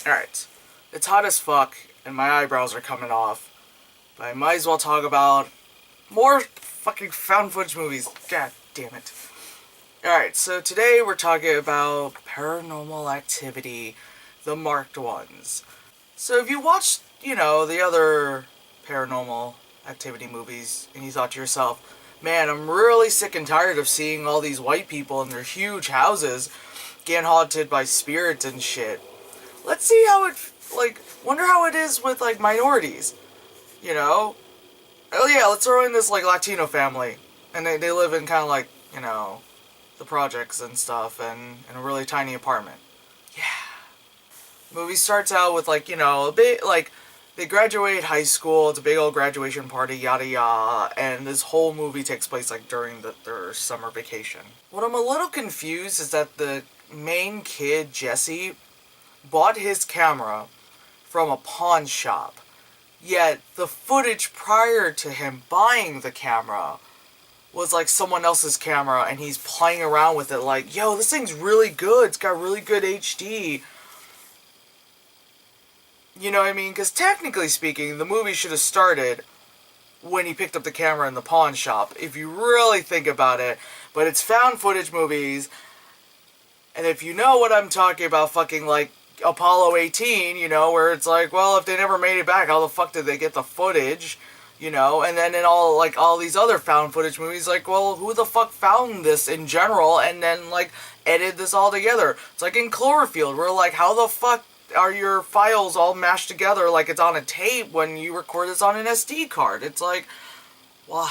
Alright. It's hot as fuck, and my eyebrows are coming off. But I might as well talk about more fucking found footage movies. God damn it. Alright, so today we're talking about Paranormal Activity, the marked ones. So if you watched, the other Paranormal Activity movies, and you thought to yourself, man, I'm really sick and tired of seeing all these white people in their huge houses getting haunted by spirits and shit. Let's see how it, wonder how it is with, minorities, Oh yeah, let's throw in this, Latino family. And they live in kind of the projects and stuff, and in a really tiny apartment. Yeah. Movie starts out with, a bit, they graduate high school, it's a big old graduation party, yada yada, and this whole movie takes place, during their summer vacation. What I'm a little confused is that the main kid, Jesse, bought his camera from a pawn shop. Yet, the footage prior to him buying the camera was someone else's camera, and he's playing around with it yo, this thing's really good, it's got really good HD. You know what I mean? Because technically speaking, the movie should have started when he picked up the camera in the pawn shop, if you really think about it. But it's found footage movies, and if you know what I'm talking about, fucking Apollo 18, where it's well, if they never made it back, how the fuck did they get the footage? And then in all these other found footage movies, well, who the fuck found this in general, and then, edited this all together? It's in Cloverfield, where, how the fuck are your files all mashed together it's on a tape when you record this on an SD card? It's why? Why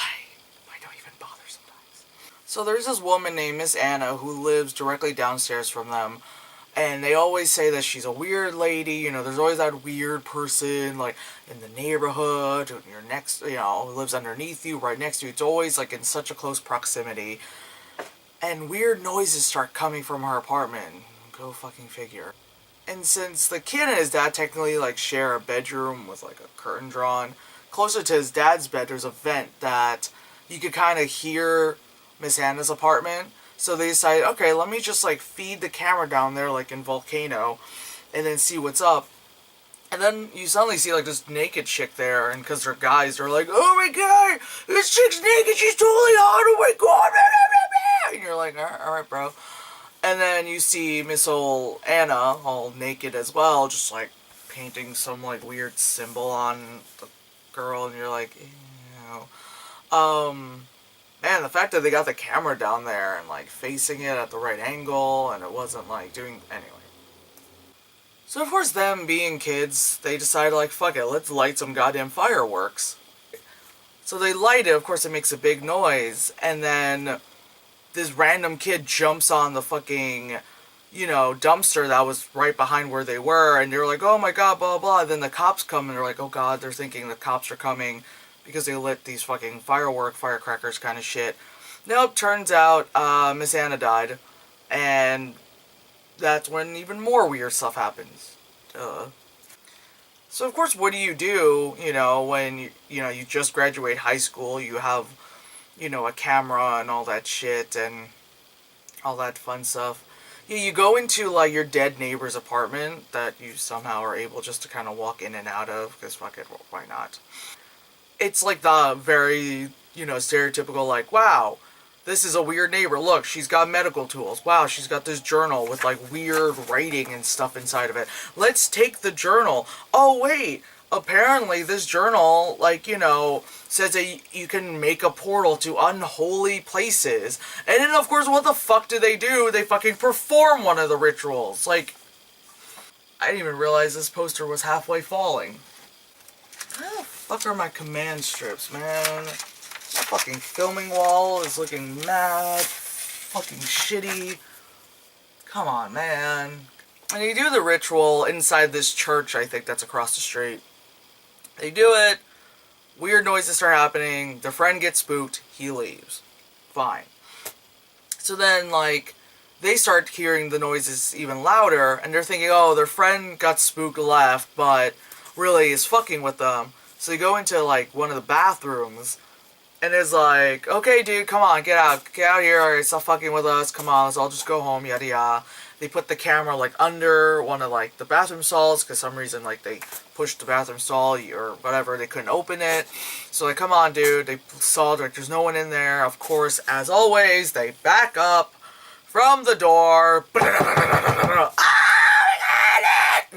don't even bother sometimes? So there's this woman named Miss Anna who lives directly downstairs from them. And they always say that she's a weird lady, there's always that weird person, in the neighborhood, you're next, who lives underneath you, right next to you. It's always, in such a close proximity. And weird noises start coming from her apartment. Go fucking figure. And since the kid and his dad technically, share a bedroom with, a curtain drawn, closer to his dad's bed, there's a vent that you could kind of hear Miss Anna's apartment. So they decided, okay, let me just, feed the camera down there, in Volcano, and then see what's up. And then you suddenly see, this naked chick there, and because they're guys, they're oh my god, this chick's naked, she's totally hot, oh my god, blah, blah, blah, blah. And you're alright, bro. And then you see Miss Ol' Anna, all naked as well, just, painting some, weird symbol on the girl, and you're ew. Man, the fact that they got the camera down there and, facing it at the right angle, and it wasn't, doing... Anyway. So, of course, them being kids, they decided, fuck it, let's light some goddamn fireworks. So they light it, of course it makes a big noise, and then this random kid jumps on the fucking, dumpster that was right behind where they were, and they're oh my god, blah, blah, blah. Then the cops come, and they're oh god, they're thinking the cops are coming, because they lit these fucking firecrackers kind of shit. Nope, turns out, Miss Anna died. And that's when even more weird stuff happens. Duh. So, of course, what do, when, you just graduate high school, you have, a camera and all that shit and all that fun stuff. Yeah, you go into, your dead neighbor's apartment that you somehow are able just to kind of walk in and out of, because fuck it, why not? It's the very, stereotypical, wow, this is a weird neighbor. Look, she's got medical tools. Wow, she's got this journal with, weird writing and stuff inside of it. Let's take the journal. Oh, wait, apparently this journal, says that you can make a portal to unholy places. And then, of course, what the fuck do? They fucking perform one of the rituals. I didn't even realize this poster was halfway falling. Where the fuck are my command strips, man? My fucking filming wall is looking mad, fucking shitty. Come on, man. And they do the ritual inside this church, I think, that's across the street. They do it, weird noises start happening, their friend gets spooked, he leaves. Fine. So then, they start hearing the noises even louder, and they're thinking, oh, their friend got spooked, left, but really is fucking with them. So they go into, one of the bathrooms, and is okay, dude, come on, get out here, alright, stop fucking with us, come on, let's all just go home, yada yada. they put the camera like under one of like the bathroom stalls because some reason like they pushed the bathroom stall or whatever, they couldn't open it. So like, come on, dude. They saw like there's no one in there. Of course, as always, they back up from the door.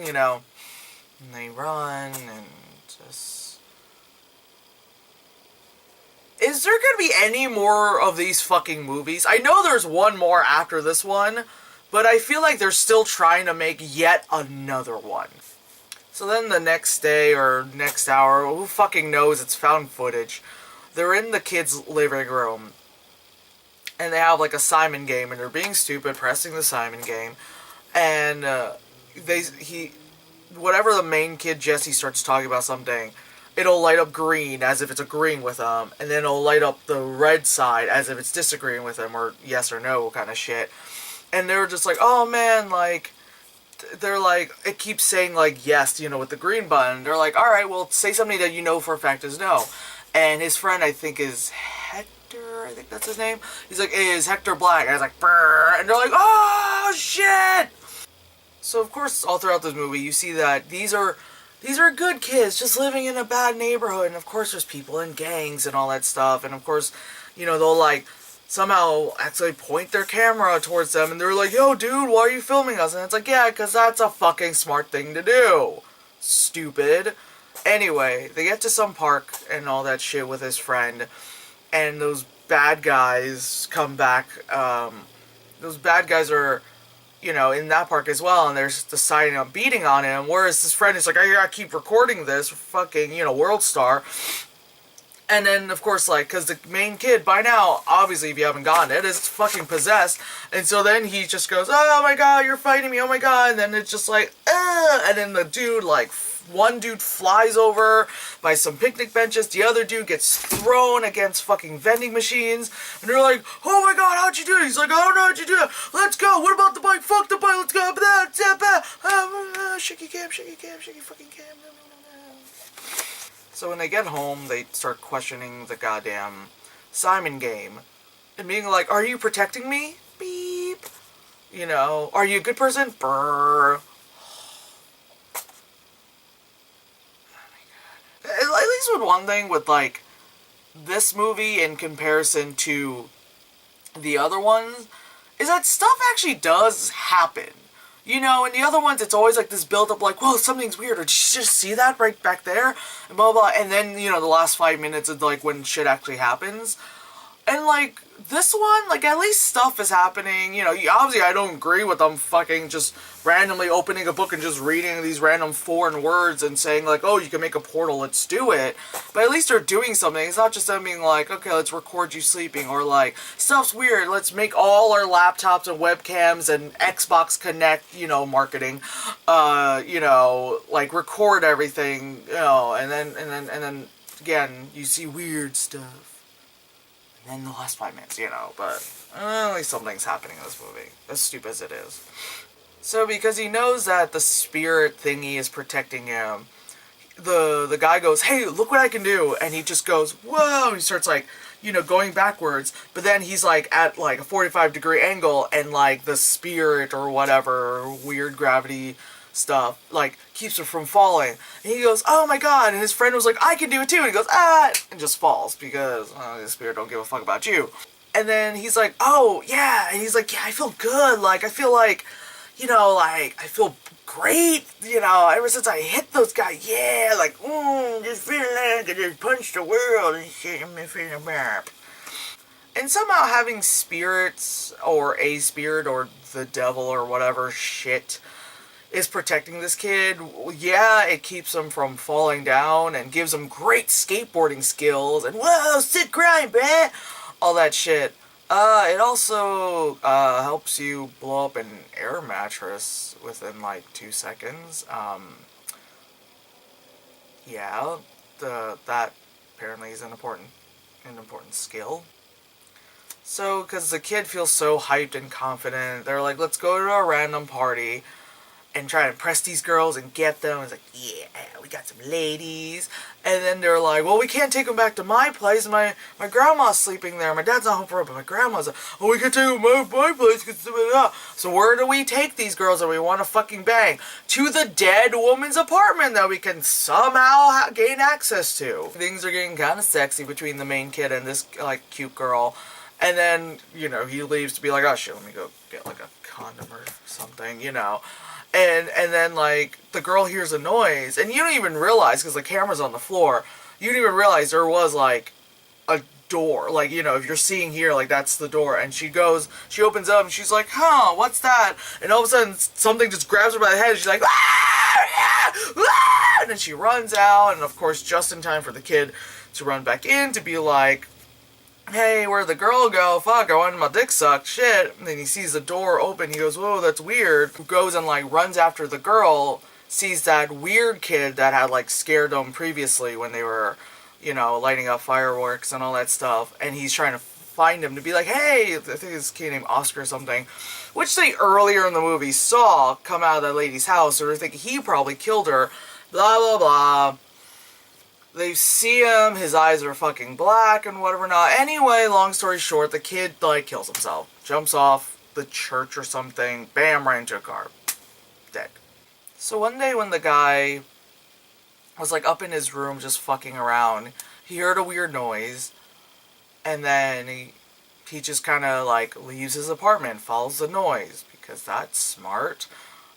You know, and they run and just. Is there gonna be any more of these fucking movies? I know there's one more after this one, but I feel like they're still trying to make yet another one. So then the next day or next hour, who fucking knows, it's found footage. They're in the kids' living room, and they have like a Simon game, and they're being stupid, pressing the Simon game, and whatever the main kid, Jesse, starts talking about something, it'll light up green as if it's agreeing with him, and then it'll light up the red side as if it's disagreeing with him, or yes or no kind of shit. And they're just like, oh man, like, they're like, it keeps saying like yes, you know, with the green button. They're like, alright, well, say something that you know for a fact is no. And his friend, I think, is Hector, I think that's his name. He's like, is Hector black? And I was like, brr, and they're like, oh shit! So of course, all throughout this movie, you see that these are good kids just living in a bad neighborhood, and of course there's people in gangs and all that stuff, and of course, you know, they'll like somehow actually point their camera towards them, and they're like, yo dude, why are you filming us? And it's like, yeah, because that's a fucking smart thing to do, stupid. Anyway, they get to some park and all that shit with his friend, and those bad guys come back. Those bad guys are, you know, in that park as well, and they're deciding on beating on him, whereas this friend is like, I gotta keep recording this, fucking, you know, world star. And then, of course, like, because the main kid, by now, obviously, if you haven't gotten it, is fucking possessed, and so then he just goes, oh my god, you're fighting me, oh my god, and then it's just like, and then the dude, like, one dude flies over by some picnic benches, the other dude gets thrown against fucking vending machines, and they're like, oh my god, how'd you do it? He's like, I don't know how'd you do that, let's go, what about the bike, fuck the bike, let's go, shaky cam, shaky fucking cam. So when they get home, they start questioning the goddamn Simon game, and being like, are you protecting me? Beep. You know, are you a good person? Brrr. At least with one thing with, like, this movie in comparison to the other ones, is that stuff actually does happen. You know, in the other ones, it's always like this build-up, like, whoa, something's weird, or did you just see that right back there? And blah, blah, and then, you know, the last 5 minutes is, like, when shit actually happens. And, like, this one, like, at least stuff is happening. You know, obviously I don't agree with them fucking just randomly opening a book and just reading these random foreign words and saying, like, oh, you can make a portal, let's do it. But at least they're doing something. It's not just them being like, okay, let's record you sleeping. Or, like, stuff's weird, let's make all our laptops and webcams and Xbox Connect, you know, marketing, you know, like, record everything, you know, and then, again, you see weird stuff. And then the last 5 minutes, you know, but at least something's happening in this movie, as stupid as it is. So because he knows that the spirit thingy is protecting him, the guy goes, hey, look what I can do, and he just goes, whoa, and he starts, like, you know, going backwards, but then he's, like, at, like, a 45-degree angle, and, like, the spirit or whatever, weird gravity stuff, like, keeps him from falling. And he goes, oh my god, and his friend was like, I can do it too, and he goes, ah, and just falls, because, the spirit don't give a fuck about you. And then he's like, oh, yeah, and he's like, yeah, I feel good, like, I feel like, you know, like, I feel great, you know, ever since I hit those guys, yeah, like, just feeling like I just punched the world and shit, I'm feeling bad. And somehow having spirits, or a spirit, or the devil, or whatever shit is protecting this kid, yeah, it keeps him from falling down and gives him great skateboarding skills and whoa, sick grind, bruh, all that shit. It also helps you blow up an air mattress within like 2 seconds. Yeah, that apparently is an important skill. So, because the kid feels so hyped and confident, they're like, let's go to a random party. and try to impress these girls and get them. It's like, yeah, we got some ladies. And then they're like, well, we can't take them back to my place. My grandma's sleeping there. My dad's not home for her, but my grandma's like, oh, we can take them to my place. So where do we take these girls that we want to fucking bang? To the dead woman's apartment that we can somehow gain access to. Things are getting kind of sexy between the main kid and this, like, cute girl. And then, you know, he leaves to be like, oh shit, let me go get, like, a condom or something, you know. And then, like, the girl hears a noise, and you don't even realize, because the camera's on the floor, you don't even realize there was, like, a door. Like, you know, if you're seeing here, like, that's the door. And she opens up, and she's like, huh, what's that? And all of a sudden, something just grabs her by the head, and she's like, ah! Ah! And then she runs out, and of course, just in time for the kid to run back in to be like, hey, where'd the girl go? Fuck, I wanted my dick sucked. Shit. And then he sees the door open. He goes, whoa, that's weird. Goes and, like, runs after the girl. Sees that weird kid that had, like, scared them previously when they were, you know, lighting up fireworks and all that stuff. And he's trying to find him to be like, hey, I think this kid named Oscar or something. Which they earlier in the movie saw come out of that lady's house. So they're thinking he probably killed her. Blah, blah, blah. They see him, his eyes are fucking black and whatever not. Anyway, long story short, the kid, like, kills himself. Jumps off the church or something, bam, right into a car. Dead. So one day when the guy was, like, up in his room just fucking around, he heard a weird noise, and then he just kind of, like, leaves his apartment, follows the noise, because that's smart.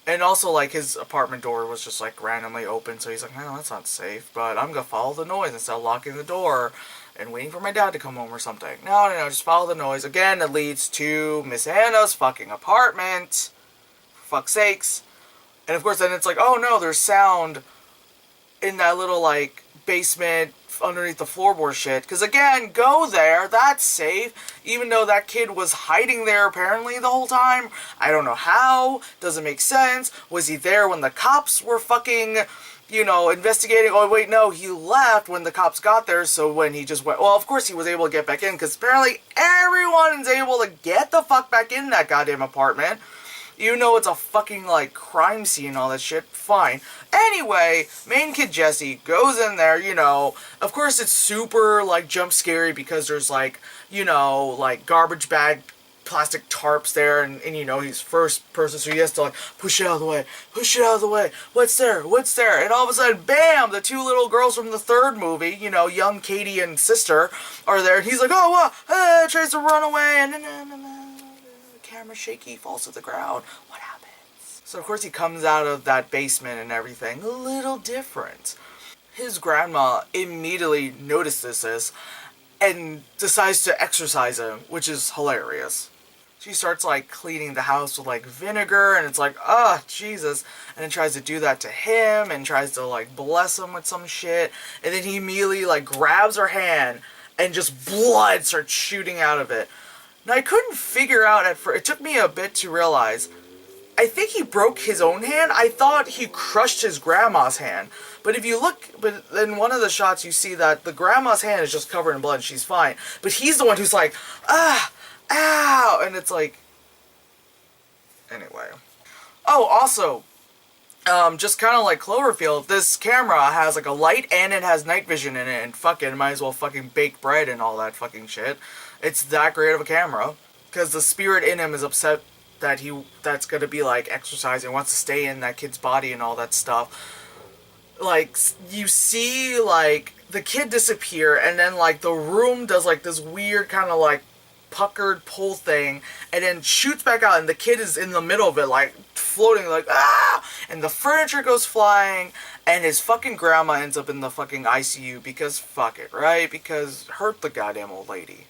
And also, like, his apartment door was just, like, randomly open, so he's like, no, that's not safe, but I'm gonna follow the noise instead of locking the door and waiting for my dad to come home or something. No, just follow the noise. Again, it leads to Miss Hannah's fucking apartment. For fuck's sakes. And, of course, then it's like, oh, no, there's sound in that little, like, basement underneath the floorboard shit. Because, again, go there. That's safe. Even though that kid was hiding there apparently the whole time. I don't know how. Doesn't make sense. Was he there when the cops were fucking, you know, investigating? Oh, wait, no. He left when the cops got there. So when he just went... Well, of course he was able to get back in. Because apparently everyone is able to get the fuck back in that goddamn apartment. Even though it's a fucking, like, crime scene and all that shit, fine. Anyway, main kid Jesse goes in there, you know. Of course, it's super, like, jump scary because there's, like, you know, like, garbage bag, plastic tarps there. And you know, he's first person, so he has to, like, push it out of the way. Push it out of the way. What's there? What's there? And all of a sudden, bam! The two little girls from the third movie, you know, young Katie and sister, are there. And he's like, oh, tries to run away. And camera shaky, falls to the ground. What happens? So of course he comes out of that basement and everything a little different. His grandma immediately notices this and decides to exorcise him, which is hilarious. She starts, like, cleaning the house with, like, vinegar, and it's like, oh, Jesus. And then tries to do that to him and tries to, like, bless him with some shit. And then he immediately, like, grabs her hand and just blood starts shooting out of it. Now, I couldn't figure out at first. It took me a bit to realize. I think he broke his own hand. I thought he crushed his grandma's hand. But if you look, but in one of the shots, you see that the grandma's hand is just covered in blood and she's fine. But he's the one who's like, ow. And it's like, anyway. Oh, also, just kind of like Cloverfield, this camera has, like, a light and it has night vision in it. And fucking might as well fucking bake bread and all that fucking shit. It's that great of a camera. Because the spirit in him is upset that that's gonna be, like, exercising, wants to stay in that kid's body and all that stuff. Like, you see, like, the kid disappear, and then, like, the room does, like, this weird kind of, like, puckered pull thing, and then shoots back out, and the kid is in the middle of it, like, floating, like, ah! And the furniture goes flying, and his fucking grandma ends up in the fucking ICU, because fuck it, right? Because hurt the goddamn old lady.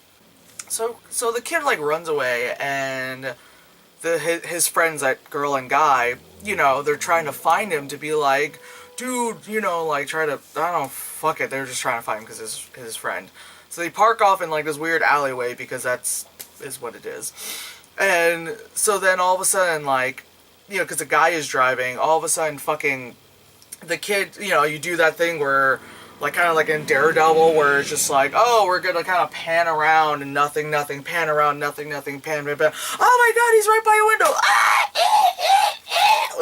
So the kid, like, runs away, and his friends, that girl and guy, you know, they're trying to find him to be like, dude, you know, like, try to, I don't know, fuck it, they're just trying to find him because his friend. So they park off in, like, this weird alleyway because is what it is. And so then all of a sudden, like, you know, because the guy is driving, all of a sudden fucking the kid, you know, you do that thing where, like, kind of like in Daredevil, where it's just like, oh, we're gonna kind of pan around and nothing, pan around, nothing, pan. Oh my god, he's right by a window.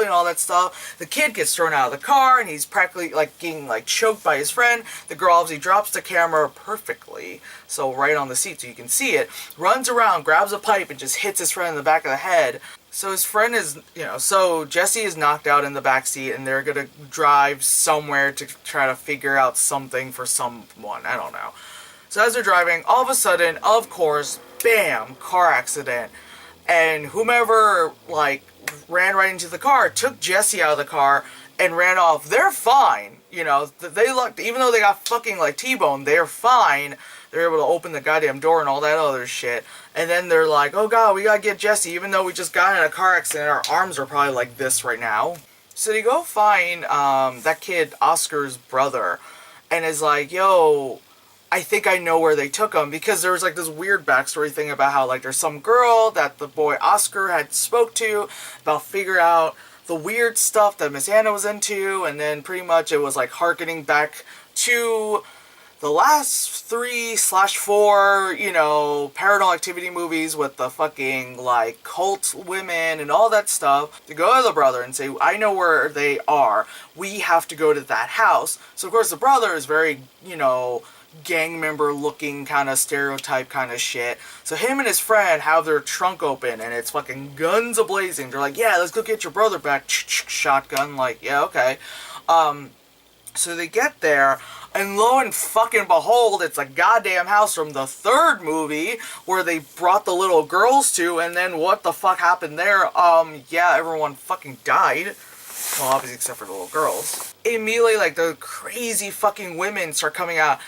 and all that stuff. The kid gets thrown out of the car, and he's practically, like, getting, like, choked by his friend. The girl obviously drops the camera perfectly, so right on the seat so you can see it, runs around, grabs a pipe, and just hits his friend in the back of the head. So his friend is, so Jesse is knocked out in the backseat, and they're gonna drive somewhere to try to figure out something for someone. I don't know. So as they're driving, all of a sudden, of course, bam, car accident. And whomever, like, ran right into the car took Jesse out of the car and ran off. They're fine. They looked, even though they got fucking, like, T-boned, they're fine. They're able to open the goddamn door and all that other shit. And then they're like, oh god, we gotta get Jesse, even though we just got in a car accident, our arms are probably like this right now. So they go find, that kid, Oscar's brother, and is like, yo, I think I know where they took him, because there was like this weird backstory thing about how, like, there's some girl that the boy Oscar had spoke to about figure out the weird stuff that Miss Anna was into, and then pretty much it was like harkening back to the last 3/4, Paranormal Activity movies with the fucking, like, cult women and all that stuff, to go to the brother and say, I know where they are. We have to go to that house. So, of course, the brother is very, gang member looking kind of stereotype kind of shit. So him and his friend have their trunk open, and it's fucking guns a-blazing. They're like, yeah, let's go get your brother back. Shotgun, like, yeah, okay. So they get there, and lo and fucking behold, it's a goddamn house from the third movie where they brought the little girls to, and then what the fuck happened there? Yeah, everyone fucking died. Well, obviously except for the little girls. Immediately, like, the crazy fucking women start coming out,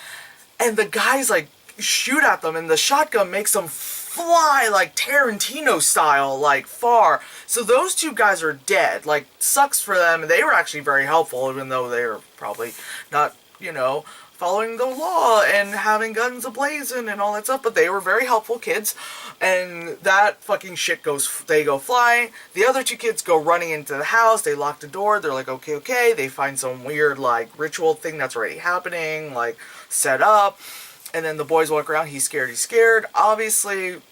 and the guys, like, shoot at them, and the shotgun makes them fly, like, Tarantino style, like, far. So those two guys are dead. Like, sucks for them. They were actually very helpful, even though they were probably not, following the law and having guns ablazing and all that stuff, but they were very helpful kids. And that fucking shit they go flying. The other two kids go running into the house. They lock the door. They're like, okay. They find some weird, like, ritual thing that's already happening, like, set up. And then the boys walk around. He's scared. Obviously,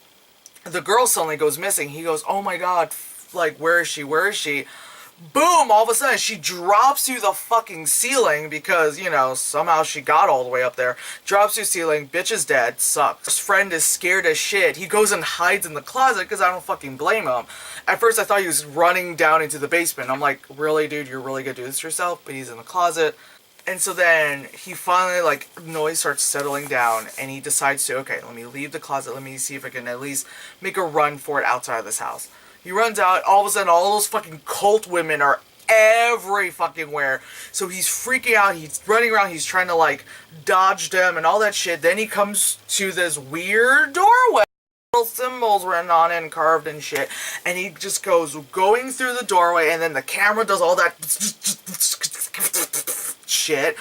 the girl suddenly goes missing. He goes, oh my god, like, where is she? Boom! All of a sudden, she drops through the fucking ceiling because, somehow she got all the way up there. Drops through the ceiling. Bitch is dead. Sucks. His friend is scared as shit. He goes and hides in the closet because I don't fucking blame him. At first, I thought he was running down into the basement. I'm like, really, dude? You're really gonna do this to yourself? But he's in the closet. And so then he finally, like, noise starts settling down, and he decides to, okay, let me leave the closet. Let me see if I can at least make a run for it outside of this house. He runs out, all of a sudden all those fucking cult women are every fucking where. So he's freaking out, he's running around, he's trying to, like, dodge them and all that shit. Then he comes to this weird doorway. Little symbols written on it and carved and shit. And he just goes going through the doorway, and then the camera does all that shit.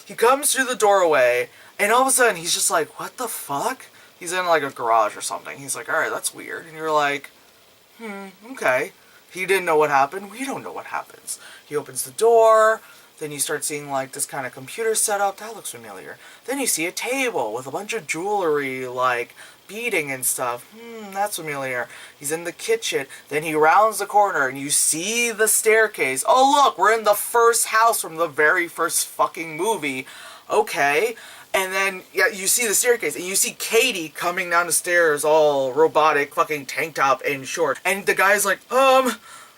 He comes through the doorway, and all of a sudden he's just like, what the fuck? He's in, like, a garage or something. He's like, alright, that's weird. And you're like, okay. He didn't know what happened. We don't know what happens. He opens the door. Then you start seeing, like, this kind of computer setup. That looks familiar. Then you see a table with a bunch of jewelry, like, beading and stuff. That's familiar. He's in the kitchen. Then he rounds the corner, and you see the staircase. Oh, look, we're in the first house from the very first fucking movie. Okay. And then, yeah, you see the staircase, and you see Katie coming down the stairs, all robotic, fucking tank top and short. And the guy's like,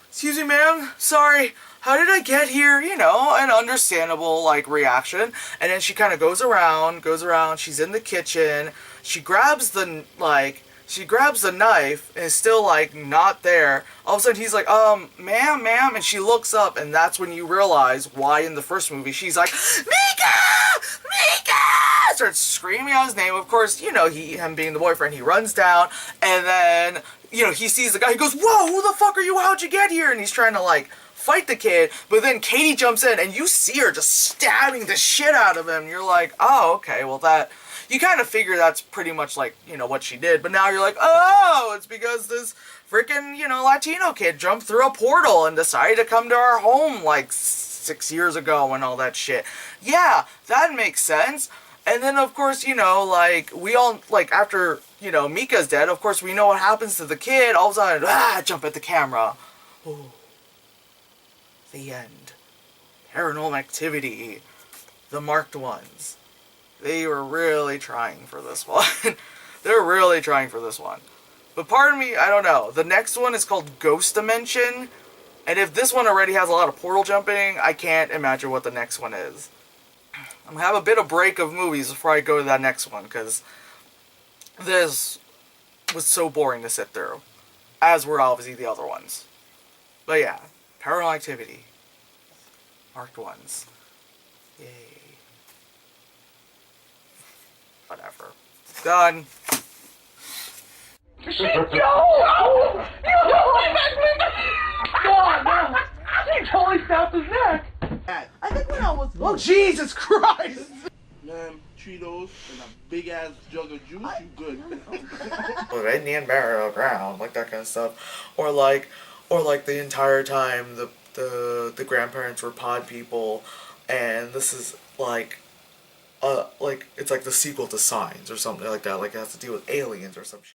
excuse me, ma'am, sorry, how did I get here? An understandable, like, reaction. And then she kind of goes around, she's in the kitchen, she grabs the knife, and it's still, like, not there. All of a sudden, he's like, ma'am, and she looks up, and that's when you realize why in the first movie she's like, Mika! Starts screaming out his name. Of course, him being the boyfriend, he runs down, and then, he sees the guy, he goes, whoa, who the fuck are you? How'd you get here? And he's trying to, like, fight the kid, but then Katie jumps in, and you see her just stabbing the shit out of him. You're like, oh, okay, well, that... You kind of figure that's pretty much, like, what she did, but now you're like, oh, it's because this freaking, Latino kid jumped through a portal and decided to come to our home, like, 6 years ago and all that shit. Yeah, that makes sense. And then, of course, like, we all, like, after, Mika's dead, of course, we know what happens to the kid. All of a sudden, jump at the camera. Ooh. The end. Paranormal Activity. The marked ones. They were really trying for this one. They're really trying for this one. But part of me, I don't know. The next one is called Ghost Dimension. And if this one already has a lot of portal jumping, I can't imagine what the next one is. I'm going to have a bit of break of movies before I go to that next one, because this was so boring to sit through. As were obviously the other ones. But yeah, Paranormal Activity. Marked ones. Yay. Whatever. Done. Shit, Joe! God, no! She totally snapped his neck! I think when I was... Oh, Jesus Christ! Man, Cheetos and a big ass jug of juice, you good. Indian burial ground, like that kind of stuff. Or like the entire time the grandparents were pod people, and this is like it's like the sequel to Signs or something like that. Like it has to deal with aliens or some shit.